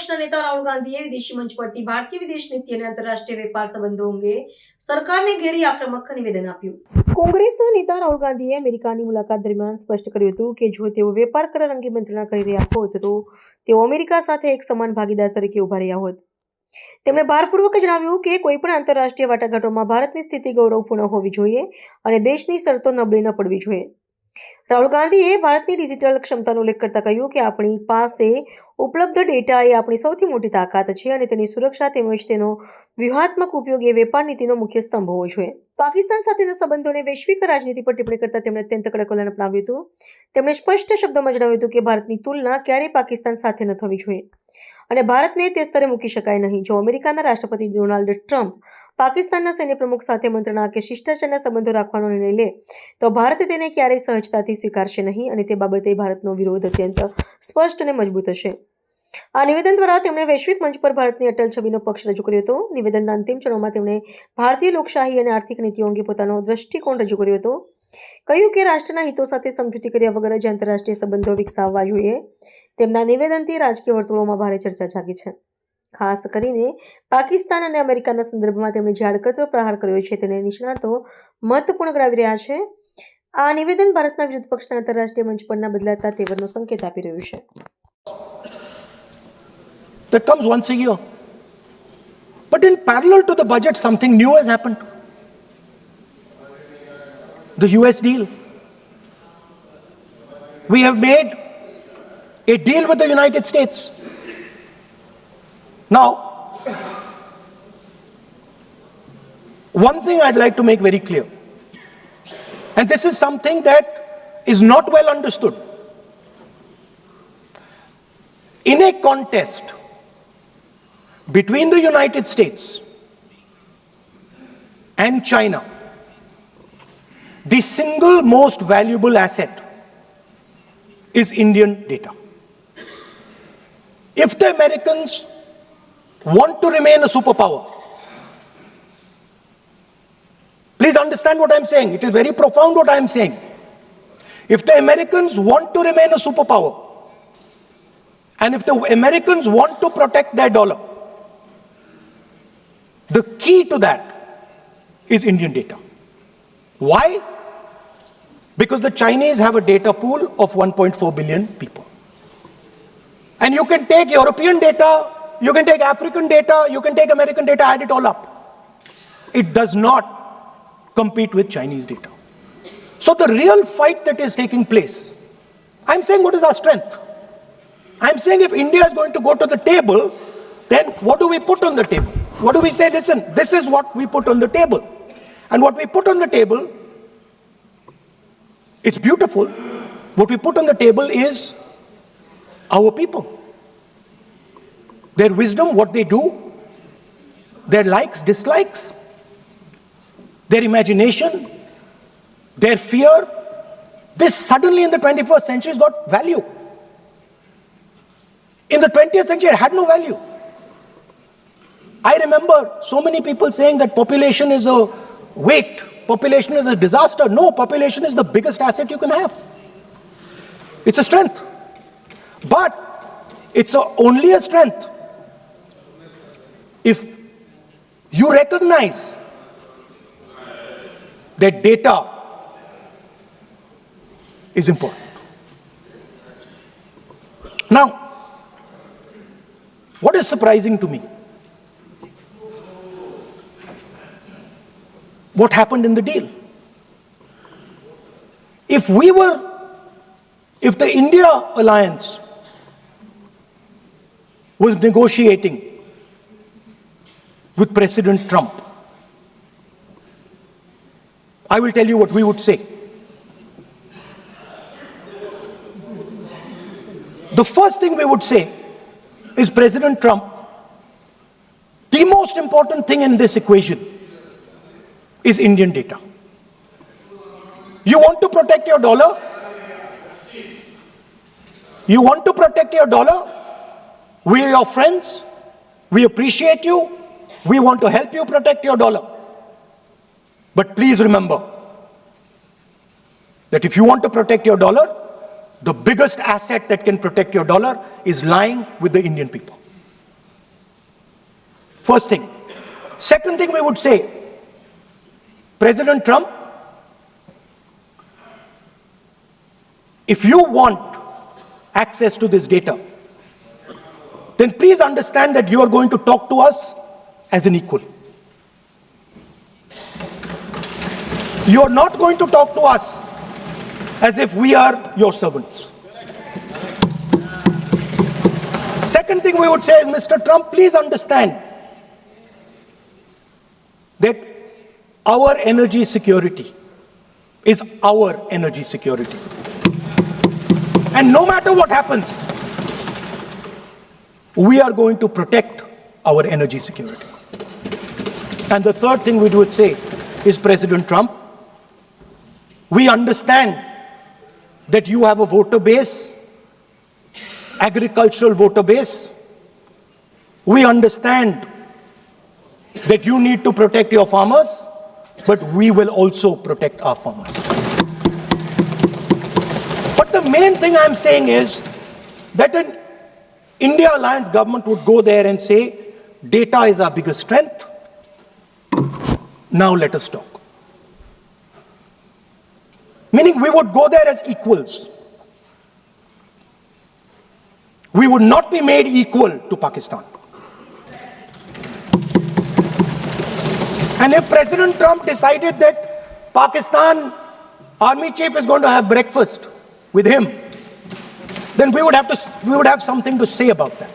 વિપક્ષના નેતા રાહુલ ગાંધીએ વિદેશી મંચ પરથી ભારતીય વિદેશ નીતિ અને આંતરરાષ્ટ્રીય વેપાર સંબંધો અંગે સરકારને ઘેરી આક્રમક નિવેદન આપ્યું. કોંગ્રેસના નેતા રાહુલ ગાંધીએ અમેરિકાની મુલાકાત દરમિયાન સ્પષ્ટ કર્યું હતું કે જો તેઓ વેપાર કરાર અંગે મંત્રણા કરી રહ્યા હોત તો તેઓ અમેરિકા સાથે એક સમાન ભાગીદાર તરીકે ઉભા રહ્યા હોત. તેમણે ભારપૂર્વક જણાવ્યું કે કોઈપણ આંતરરાષ્ટ્રીય વાટાઘાટોમાં ભારતની સ્થિતિ ગૌરવપૂર્ણ હોવી જોઈએ અને દેશની શરતો નબળી ન પડવી જોઈએ. રાહુલ ગાંધીએ ભારતની ડિજિટલ ક્ષમતાનો ઉલ્લેખ કરતા કહ્યું કે આપણી પાસે ઉપલબ્ધ ડેટા એ આપણી સૌથી મોટી તાકાત છે અને તેની સુરક્ષા તેમજ તેનો વ્યૂહાત્મક ઉપયોગ એ વેપાર નીતિનો મુખ્ય સ્તંભ હોવો જોઈએ. પાકિસ્તાન સાથેના સંબંધોને વૈશ્વિક રાજનીતિ પર ટિપ્પણી કરતા તેમણે અત્યંત કડક વલણ અપનાવ્યું હતું. તેમણે સ્પષ્ટ શબ્દોમાં જણાવ્યું હતું કે ભારતની તુલના ક્યારેય પાકિસ્તાન સાથે ન થવી જોઈએ અને ભારતને તે સ્તરે મૂકી શકાય નહીં. જો અમેરિકાના રાષ્ટ્રપતિ ડોનાલ્ડ ટ્રમ્પ પાકિસ્તાનના સૈન્ય પ્રમુખ સાથે મંત્રણા કે શિષ્ટાચારના સંબંધો રાખવાનો નિર્ણય લે તો ભારત તેને ક્યારેય સહજતાથી સ્વીકારશે નહીં અને તે બાબતે ભારતનો વિરોધ અત્યંત સ્પષ્ટ અને મજબૂત હશે. આ નિવેદન દ્વારા તેમણે વૈશ્વિક મંચ પર ભારતની અટલ છબીનો પક્ષ રજૂ કર્યો હતો. નિવેદનના અંતિમ ચરણમાં તેમણે ભારતીય લોકશાહી અને આર્થિક નીતિઓ અંગે પોતાનો દ્રષ્ટિકોણ રજૂ કર્યો હતો. કહ્યું કે રાષ્ટ્રના હિતો સાથે સમજૂતી કર્યા વગર જ આંતરરાષ્ટ્રીય સંબંધો વિકસાવવા જોઈએ. તેમના નિવેદનથી રાજકીય વર્તુળોમાં ભારે ચર્ચા જાગી છે. ખાસ કરીને પાકિસ્તાન અને અમેરિકાના સંદર્ભમાં તેમણે જે આડકતરો પ્રહાર કર્યો છે તેને નિષ્ણાતો મહત્વપૂર્ણ ગણાવી રહ્યા છે. આ નિવેદન ભારતના વિરોધ પક્ષના આંતરરાષ્ટ્રીય મંચ પરના બદલાતા તેવરનો સંકેત આપી રહ્યું છે. That comes once a year. But in parallel to the budget, something new has happened. The US deal. We have made a deal with the United States. Now, one thing I'd like to make very clear, and this is something that is not well understood. In a contest between the United States and China, the single most valuable asset is Indian data. If the Americans want to remain a superpower, please understand what I'm saying. It is very profound what I'm saying. If the Americans want to remain a superpower, and if the Americans want to protect their dollar, the key to that is Indian data. Why? Because the Chinese have a data pool of 1.4 billion people. And you can take European data, you can take African data, you can take American data, add it all up. It does not compete with Chinese data. So the real fight that is taking place, I'm saying what is our strength? I'm saying if India is going to go to the table, then what do we put on the table? What do we say? Listen, this is what we put on the table. And what we put on the table, it's beautiful. What we put on the table is our people. Their wisdom, what they do, their likes, dislikes, their imagination, their fear. This suddenly in the 21st century has got value. In the 20th century, it had no value. I remember so many people saying that population is a weight, population is a disaster. No, population is the biggest asset you can have. It's a strength. But it's only a strength if you recognize that data is important. Now, what is surprising to me? What happened in the deal? If the India alliance was negotiating with President Trump, I will tell you what we would say. The first thing we would say is, President Trump, the most important thing in this equation is Indian data. You want to protect your dollar? You want to protect your dollar? We are your friends. We appreciate you. We want to help you protect your dollar. But please remember that if you want to protect your dollar, the biggest asset that can protect your dollar is lying with the Indian people. First thing. Second thing we would say, President Trump, if you want access to this data, then please understand that you are going to talk to us as an equal. You are not going to talk to us as if we are your servants. Second thing we would say is, Mr. Trump, please understand that our energy security is our energy security. And no matter what happens, we are going to protect our energy security. And the third thing we would say is, President Trump, we understand that you have a voter base, agricultural voter base. We understand that you need to protect your farmers, but we will also protect our farmers. But the main thing I'm saying is that an India Alliance government would go there and say, data is our biggest strength. Now let us talk. Meaning we would go there as equals. We would not be made equal to Pakistan. And if President Trump decided that Pakistan army chief is going to have breakfast with him, then we would have something to say about that.